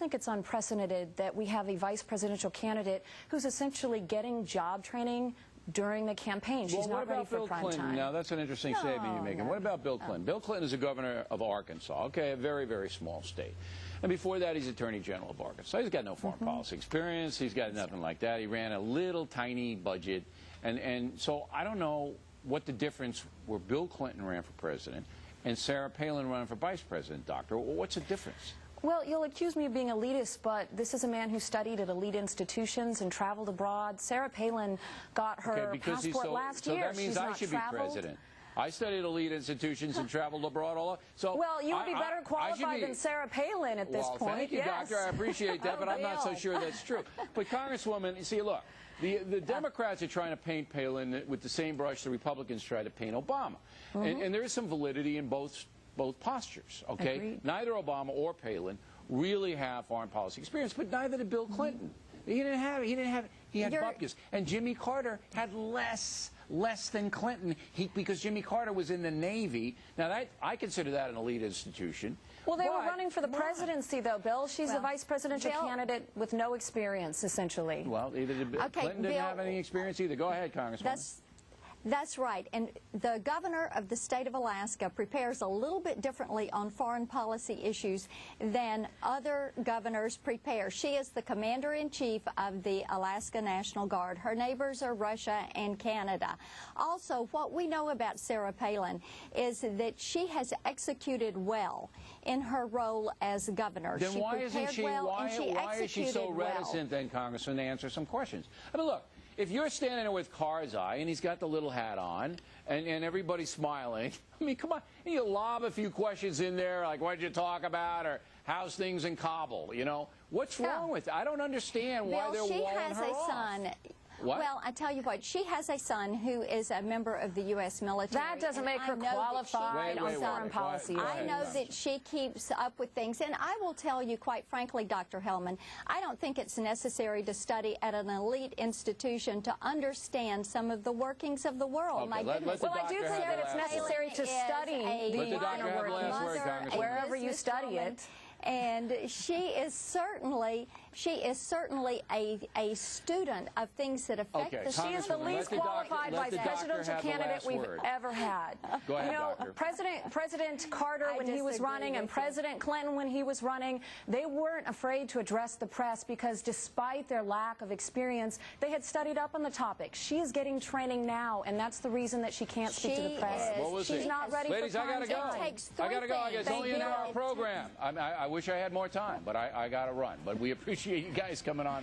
I think it's unprecedented that we have a vice presidential candidate who's essentially getting job training during the campaign. She's not ready for prime time. Now, that's an interesting statement you're making. What about Bill Clinton? Bill Clinton is the governor of Arkansas, okay, a very, very small state. And before that, he's Attorney General of Arkansas. He's got no foreign policy experience. He's got nothing like that. He ran a little tiny budget. And so I don't know what the difference where Bill Clinton ran for president and Sarah Palin running for vice president, Doctor. What's the difference? Well, you'll accuse me of being elitist, but this is a man who studied at elite institutions and traveled abroad. Sarah Palin got her passport last year. So that means I should be president. I studied elite institutions and traveled abroad all over. So well, you would be better qualified than Sarah Palin at this point. Thank you, Doctor. I appreciate that, but I'm not so sure that's true. But Congresswoman, you see, look, the Democrats are trying to paint Palin with the same brush the Republicans try to paint Obama. And there is some validity in both postures, okay? Agreed. Neither Obama or Palin really have foreign policy experience, but neither did Bill Clinton. He had bupkis. And Jimmy Carter had less than Clinton because Jimmy Carter was in the Navy. Now, I consider that an elite institution. Well, they were running for the presidency, though, Bill. She's a vice presidential candidate with no experience, essentially. Well, Clinton didn't have any experience either. Go ahead, Congresswoman. That's right. And the governor of the state of Alaska prepares a little bit differently on foreign policy issues than other governors prepare. She is the commander-in-chief of the Alaska National Guard. Her neighbors are Russia and Canada. Also, what we know about Sarah Palin is that she has executed well in her role as governor. Then why is she so reticent, then, Congressman, to answer some questions? I mean, look. If you're standing there with Karzai and he's got the little hat on and everybody's smiling, I mean, come on, you lob a few questions in there like what did you talk about or how's things in Kabul, you know? What's wrong with it? I don't understand why they're walling her off. What? Well, I tell you what, she has a son who is a member of the U.S. military. That doesn't make her qualified on foreign policy. I know that she keeps up with things. And I will tell you, quite frankly, Dr. Hellman, I don't think it's necessary to study at an elite institution to understand some of the workings of the world. Okay, My goodness. Well, I do think that it's necessary to study the wherever you study it. And she is certainly a student of things that affect the She is the least qualified vice presidential candidate we've ever had. Go ahead, you know, President Carter when he was running and President Clinton when he was running, they weren't afraid to address the press because despite their lack of experience, they had studied up on the topic. She is getting training now, and that's the reason that she can't speak to the press. She's not ready Ladies, for prime time. I gotta go. It's only an hour program. I wish I had more time, but I got to run. But we appreciate you guys coming on.